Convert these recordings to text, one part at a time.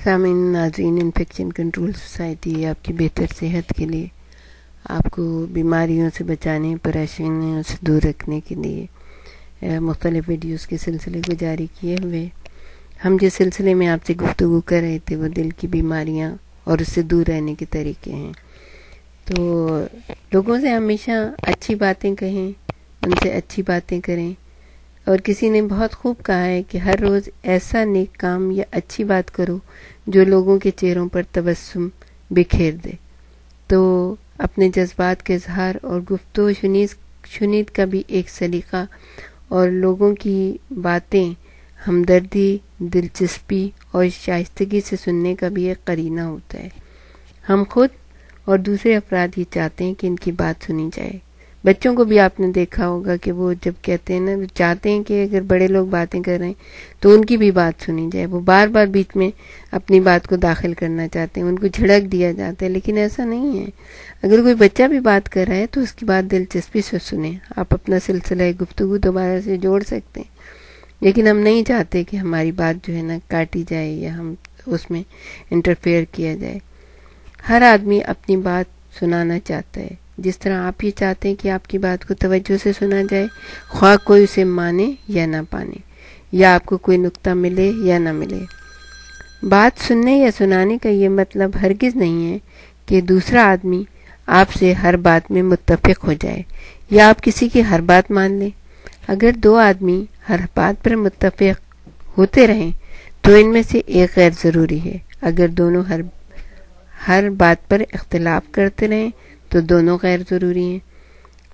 سامعین ناظرین، infection control society آپ کی بہتر صحت کے لیے، آپ کو بیماریوں سے بچانے، پریشانیوں سے دور رکھنے کے لیے مختلف ویڈیوز کے سلسلے کو جاری کیے ہوئے ہم جس سلسلے میں آپ سے گفتگو کر رہے تھے وہ دل کی بیماریاں اور اس سے دور رہنے کے طریقے ہیں۔ تو لوگوں سے ہمیشہ اچھی باتیں کہیں، ان سے اچھی باتیں کریں، اور کسی نے بہت خوب کہا ہے کہ ہر روز ایسا نیک کام یا اچھی بات کرو جو لوگوں کے چہروں پر تبسم بکھیر دے۔ تو اپنے جذبات کے اظہار اور گفتگو شنید کا بھی ایک سلیقہ اور لوگوں کی باتیں ہمدردی، دلچسپی اور شائستگی سے سننے کا بھی ایک قرینہ ہوتا ہے۔ ہم خود اور دوسرے افراد یہ چاہتے ہیں کہ ان کی بات سنی جائے۔ بچوں کو بھی آپ نے دیکھا ہوگا کہ وہ جب کہتے ہیں نا، وہ چاہتے ہیں کہ اگر بڑے لوگ باتیں کر رہے ہیں تو ان کی بھی بات سنی جائے۔ وہ بار بار بیچ میں اپنی بات کو داخل کرنا چاہتے ہیں، ان کو جھڑک دیا جاتا ہے، لیکن ایسا نہیں ہے۔ اگر کوئی بچہ بھی بات کر رہا ہے تو اس کی بات دلچسپی سے سنیں، آپ اپنا سلسلہ گفتگو دوبارہ سے جوڑ سکتے ہیں۔ لیکن ہم نہیں چاہتے کہ ہماری بات جو ہے نا کاٹی جائے یا ہم اس میں انٹرفیئر کیا جائے۔ ہر آدمی اپنی بات سنانا چاہتا ہے، جس طرح آپ یہ چاہتے ہیں کہ آپ کی بات کو توجہ سے سنا جائے، خواہ کوئی اسے مانے یا نہ پانے، یا آپ کو کوئی نقطہ ملے یا نہ ملے۔ بات سننے یا سنانے کا یہ مطلب ہرگز نہیں ہے کہ دوسرا آدمی آپ سے ہر بات میں متفق ہو جائے یا آپ کسی کی ہر بات مان لیں۔ اگر دو آدمی ہر بات پر متفق ہوتے رہیں تو ان میں سے ایک غیر ضروری ہے۔ اگر دونوں ہر بات پر اختلاف کرتے رہیں تو دونوں غیر ضروری ہیں۔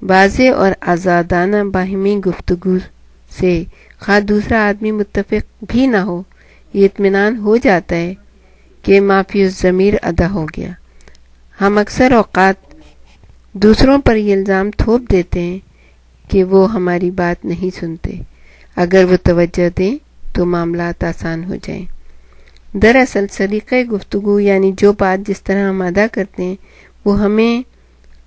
واضح اور آزادانہ باہمی گفتگو سے خواہ دوسرا آدمی متفق بھی نہ ہو، یہ اطمینان ہو جاتا ہے کہ معافی الضمیر ادا ہو گیا۔ ہم اکثر اوقات دوسروں پر یہ الزام تھوپ دیتے ہیں کہ وہ ہماری بات نہیں سنتے۔ اگر وہ توجہ دیں تو معاملات آسان ہو جائیں۔ دراصل سلیقہ گفتگو یعنی جو بات جس طرح ہم ادا کرتے ہیں وہ ہمیں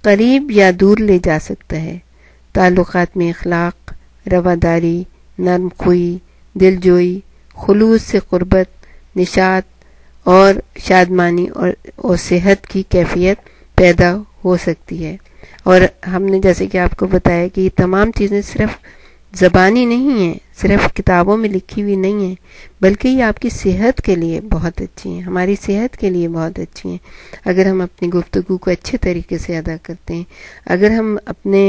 قریب یا دور لے جا سکتا ہے۔ تعلقات میں اخلاق، رواداری، نرم خوئی، دلجوئی، خلوص سے قربت، نشاط اور شادمانی اور صحت کی کیفیت پیدا ہو سکتی ہے۔ اور ہم نے جیسے کہ آپ کو بتایا کہ یہ تمام چیزیں صرف زبانی نہیں ہیں، صرف کتابوں میں لکھی ہوئی نہیں ہیں، بلکہ یہ آپ کی صحت کے لیے بہت اچھی ہیں، ہماری صحت کے لیے بہت اچھی ہیں۔ اگر ہم اپنی گفتگو کو اچھے طریقے سے ادا کرتے ہیں، اگر ہم اپنے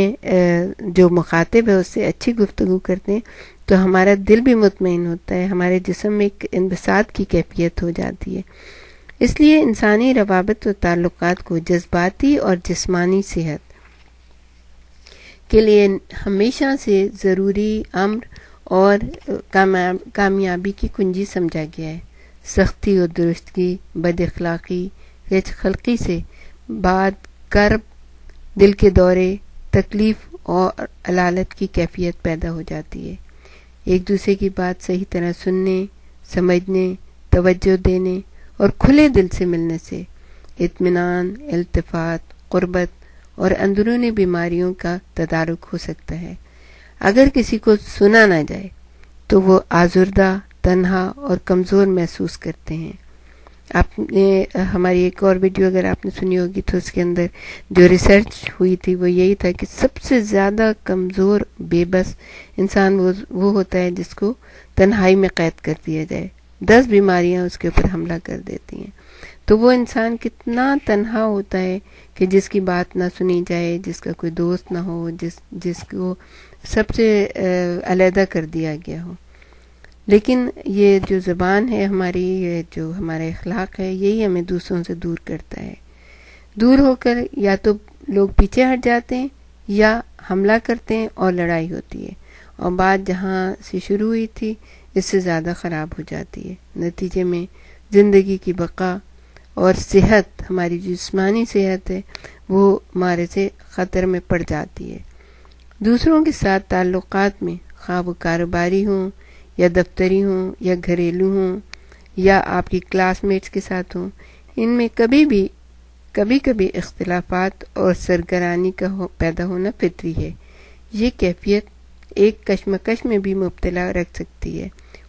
جو مخاطب ہے اس سے اچھی گفتگو کرتے ہیں تو ہمارا دل بھی مطمئن ہوتا ہے، ہمارے جسم میں ایک انبساط کی کیفیت ہو جاتی ہے۔ اس لیے انسانی روابط و تعلقات کو جذباتی اور جسمانی صحت کے لیے ہمیشہ سے ضروری امر اور کامیابی کی کنجی سمجھا گیا ہے۔ سختی اور درستگی، بد اخلاقی، غیر خلقی سے بعد کرب، دل کے دورے، تکلیف اور علالت کی کیفیت پیدا ہو جاتی ہے۔ ایک دوسرے کی بات صحیح طرح سننے، سمجھنے، توجہ دینے اور کھلے دل سے ملنے سے اطمینان، التفات، قربت اور اندرونی بیماریوں کا تدارک ہو سکتا ہے۔ اگر کسی کو سنا نہ جائے تو وہ آزردہ، تنہا اور کمزور محسوس کرتے ہیں۔ آپ نے ہماری ایک اور ویڈیو اگر آپ نے سنی ہوگی تو اس کے اندر جو ریسرچ ہوئی تھی وہ یہی تھا کہ سب سے زیادہ کمزور بے بس انسان وہ ہوتا ہے جس کو تنہائی میں قید کر دیا جائے، 10 بیماریاں اس کے اوپر حملہ کر دیتی ہیں۔ تو وہ انسان کتنا تنہا ہوتا ہے کہ جس کی بات نہ سنی جائے، جس کا کوئی دوست نہ ہو، جس کو سب سے علیحدہ کر دیا گیا ہو۔ لیکن یہ جو زبان ہے ہماری، یہ جو ہمارا اخلاق ہے، یہی ہمیں دوسروں سے دور کرتا ہے۔ دور ہو کر یا تو لوگ پیچھے ہٹ جاتے ہیں یا حملہ کرتے ہیں اور لڑائی ہوتی ہے، اور بات جہاں سے شروع ہوئی تھی اس سے زیادہ خراب ہو جاتی ہے۔ نتیجے میں زندگی کی بقا اور صحت، ہماری جسمانی صحت ہے، وہ ہمارے سے خطر میں پڑ جاتی ہے۔ دوسروں کے ساتھ تعلقات میں، خواہ وہ کاروباری ہوں یا دفتری ہوں یا گھریلو ہوں یا آپ کی کلاس میٹس کے ساتھ ہوں، ان میں کبھی کبھی اختلافات اور سرگرانی کا پیدا ہونا فطری ہے۔ یہ کیفیت ایک کشمکش میں بھی مبتلا رکھ سکتی ہے۔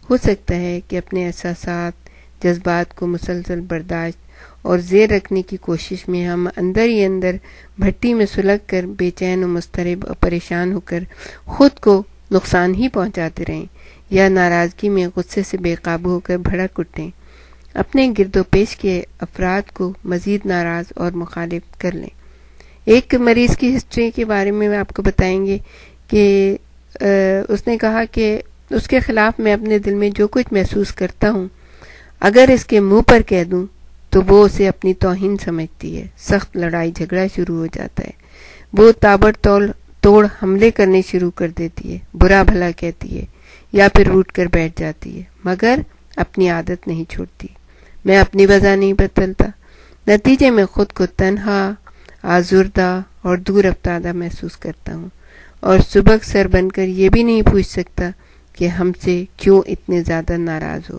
ہو سکتا ہے کہ اپنے احساسات، جذبات کو مسلسل برداشت اور زیر رکھنے کی کوشش میں ہم اندر ہی اندر بھٹی میں سلگ کر بے چین و مضطرب اور پریشان ہو کر خود کو نقصان ہی پہنچاتے رہیں، یا ناراضگی میں غصے سے بے قابو ہو کر بھڑک اٹھیں، اپنے گرد و پیش کے افراد کو مزید ناراض اور مخالف کر لیں۔ ایک مریض کی ہسٹری کے بارے میں آپ کو بتائیں گے کہ اس نے کہا کہ اس کے خلاف میں اپنے دل میں جو کچھ محسوس کرتا ہوں، اگر اس کے منہ پر کہہ دوں تو وہ اسے اپنی توہین سمجھتی ہے، سخت لڑائی جھگڑا شروع ہو جاتا ہے، وہ تابڑ توڑ حملے کرنے شروع کر دیتی ہے، برا بھلا کہتی ہے یا پھر روٹ کر بیٹھ جاتی ہے، مگر اپنی عادت نہیں چھوڑتی۔ میں اپنی وجہ نہیں بدلتا، نتیجے میں خود کو تنہا، آزردہ اور دور افتادہ محسوس کرتا ہوں، اور سبک سر بن کر یہ بھی نہیں پوچھ سکتا کہ ہم سے کیوں اتنے زیادہ ناراض ہو۔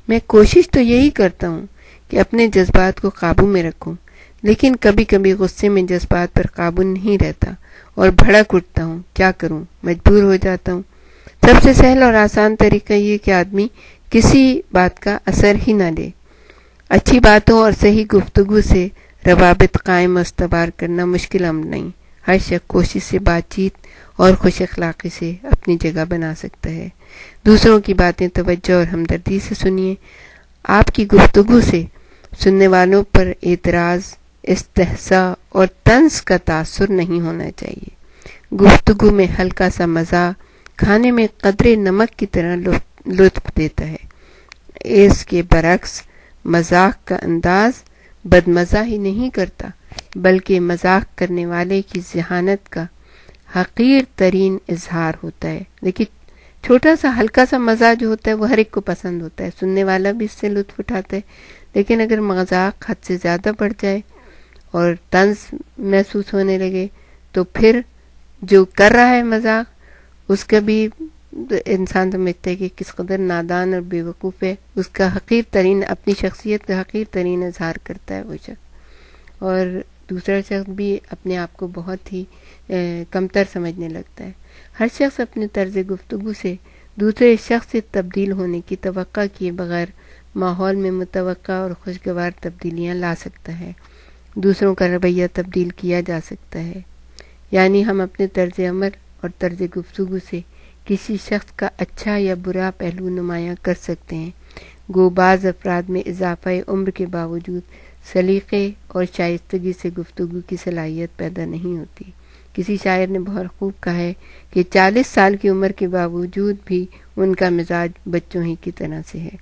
میں کوشش تو یہی کرتا ہوں کہ اپنے جذبات کو قابو میں رکھوں، لیکن کبھی کبھی غصے میں جذبات پر قابو نہیں رہتا اور بھڑک اٹھتا ہوں۔ کیا کروں؟ مجبور ہو جاتا ہوں۔ سب سے سہل اور آسان طریقہ یہ کہ آدمی کسی بات کا اثر ہی نہ لے۔ اچھی باتوں اور صحیح گفتگو سے روابط قائم و استوار کرنا مشکل امر نہیں۔ ہر شخص کوشش سے بات چیت اور خوش اخلاقی سے اپنی جگہ بنا سکتا ہے۔ دوسروں کی باتیں توجہ اور ہمدردی سے سنیے۔ آپ کی گفتگو سے سننے والوں پر اعتراض، استحصاء اور طنز کا تاثر نہیں ہونا چاہیے۔ گفتگو میں ہلکا سا مزاح کھانے میں قدرے نمک کی طرح لطف دیتا ہے۔ اس کے برعکس مذاق کا انداز بدمزہ ہی نہیں کرتا، بلکہ مذاق کرنے والے کی ذہانت کا حقیر ترین اظہار ہوتا ہے۔ لیکن چھوٹا سا ہلکا سا مزاح جو ہوتا ہے وہ ہر ایک کو پسند ہوتا ہے، سننے والا بھی اس سے لطف اٹھاتا ہے۔ لیکن اگر مذاق حد سے زیادہ بڑھ جائے اور طنز محسوس ہونے لگے تو پھر جو کر رہا ہے مذاق، اس کا بھی انسان سمجھتا ہے کہ کس قدر نادان اور بیوقوف ہے، اس کا حقیر ترین، اپنی شخصیت کا حقیر ترین اظہار کرتا ہے وہ شخص، اور دوسرا شخص بھی اپنے آپ کو بہت ہی کمتر سمجھنے لگتا ہے۔ ہر شخص اپنے طرز گفتگو سے دوسرے شخص سے تبدیل ہونے کی توقع کیے بغیر ماحول میں متوقع اور خوشگوار تبدیلیاں لا سکتا ہے۔ دوسروں کا رویہ تبدیل کیا جا سکتا ہے، یعنی ہم اپنے طرز عمل اور طرز گفتگو سے کسی شخص کا اچھا یا برا پہلو نمایاں کر سکتے ہیں۔ گو بعض افراد میں اضافہ عمر کے باوجود سلیقے اور شائستگی سے گفتگو کی صلاحیت پیدا نہیں ہوتی۔ کسی شاعر نے بہت خوب کہا ہے کہ 40 سال کی عمر کے باوجود بھی ان کا مزاج بچوں ہی کی طرح سے ہے۔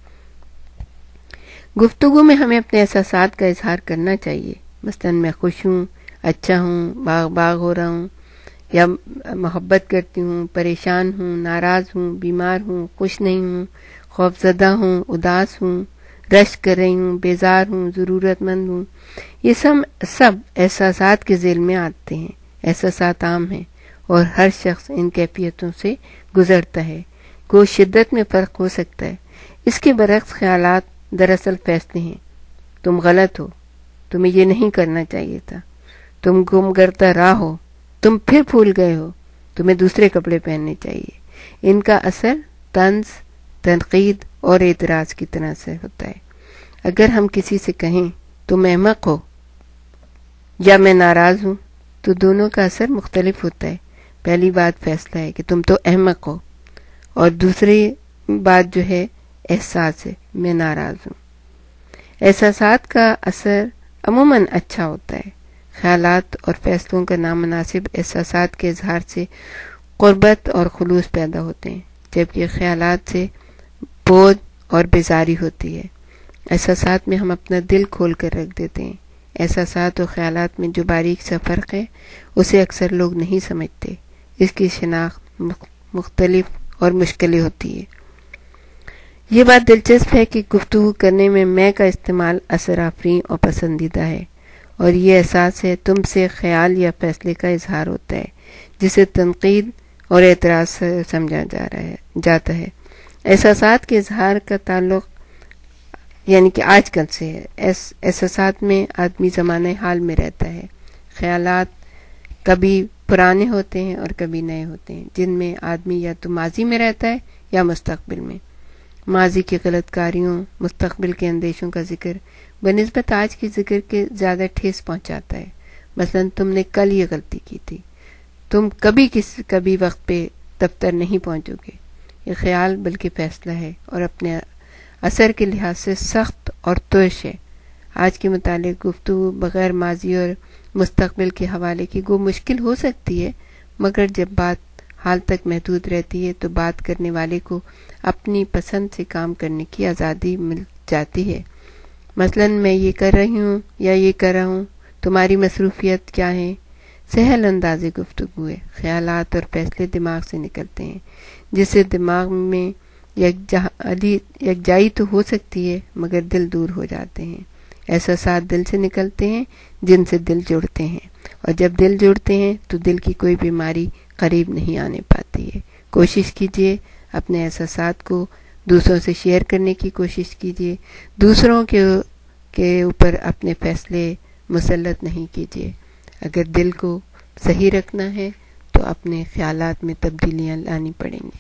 گفتگو میں ہمیں اپنے احساسات کا اظہار کرنا چاہیے، مثلا میں خوش ہوں، اچھا ہوں، باغ ہو رہا ہوں، یا محبت کرتی ہوں، پریشان ہوں، ناراض ہوں، بیمار ہوں، خوش نہیں ہوں، خوفزدہ ہوں، اداس ہوں، رشک کر رہی ہوں، بیزار ہوں، ضرورت مند ہوں۔ یہ سب احساسات کے ذیل میں آتے ہیں۔ احساسات عام ہیں اور ہر شخص ان کیفیتوں سے گزرتا ہے۔ کوئی شدت میں فرق ہو سکتا ہے۔ اس کے برعکس خیالات دراصل فیصلے ہیں۔ تم غلط ہو، تمہیں یہ نہیں کرنا چاہیے تھا، تم گم گردہ راہ ہو، تم پھر بھول گئے ہو، تمہیں دوسرے کپڑے پہننے چاہیے۔ ان کا اثر طنز، تنقید اور اعتراض کی طرح سے ہوتا ہے۔ اگر ہم کسی سے کہیں تم احمق ہو یا میں ناراض ہوں تو دونوں کا اثر مختلف ہوتا ہے۔ پہلی بات فیصلہ ہے کہ تم تو احمق ہو، اور دوسری بات جو ہے احساس ہے، میں ناراض ہوں۔ احساسات کا اثر عموماً اچھا ہوتا ہے۔ خیالات اور فیصلوں کا نامناسب احساسات کے اظہار سے قربت اور خلوص پیدا ہوتے ہیں، جبکہ خیالات سے بودھ اور بیزاری ہوتی ہے۔ احساسات میں ہم اپنا دل کھول کر رکھ دیتے ہیں۔ احساسات اور خیالات میں جو باریک سا فرق ہے اسے اکثر لوگ نہیں سمجھتے۔ اس کی شناخت مختلف اور مشکل ہوتی ہے۔ یہ بات دلچسپ ہے کہ گفتگو کرنے میں میں کا استعمال اثر آفرین اور پسندیدہ ہے، اور یہ احساس ہے تم سے خیال یا فیصلے کا اظہار ہوتا ہے جسے تنقید اور اعتراض سے سمجھا جاتا ہے۔ احساسات کے اظہار کا تعلق یعنی کہ آج کل سے ہے۔ احساسات میں آدمی زمانہ حال میں رہتا ہے۔ خیالات کبھی پرانے ہوتے ہیں اور کبھی نئے ہوتے ہیں، جن میں آدمی یا تو ماضی میں رہتا ہے یا مستقبل میں۔ ماضی کی غلط کاریوں، مستقبل کے اندیشوں کا ذکر بنسبت آج کے ذکر کے زیادہ ٹھیس پہنچاتا ہے۔ مثلا تم نے کل یہ غلطی کی تھی، تم کبھی وقت پہ دفتر نہیں پہنچو گے۔ یہ خیال بلکہ فیصلہ ہے اور اپنے اثر کے لحاظ سے سخت اور ترش ہے۔ آج کے متعلق گفتگو بغیر ماضی اور مستقبل کے حوالے کی گو مشکل ہو سکتی ہے، مگر جب بات حال تک محدود رہتی ہے تو بات کرنے والے کو اپنی پسند سے کام کرنے کی آزادی مل جاتی ہے۔ مثلا میں یہ کر رہی ہوں یا یہ کر رہا ہوں، تمہاری مصروفیت کیا ہے؟ سہل انداز گفتگو ہے۔ خیالات اور فیصلے دماغ سے نکلتے ہیں، جس سے دماغ میں یکجائی تو ہو سکتی ہے مگر دل دور ہو جاتے ہیں۔ احساسات دل سے نکلتے ہیں جن سے دل جڑتے ہیں، اور جب دل جڑتے ہیں تو دل کی کوئی بیماری قریب نہیں آنے پاتی ہے۔ کوشش کیجیے اپنے احساسات کو دوسروں سے شیئر کرنے کی کوشش کیجیے، دوسروں کے اوپر اپنے فیصلے مسلط نہیں کیجیے۔ اگر دل کو صحیح رکھنا ہے تو اپنے خیالات میں تبدیلیاں لانی پڑیں گی۔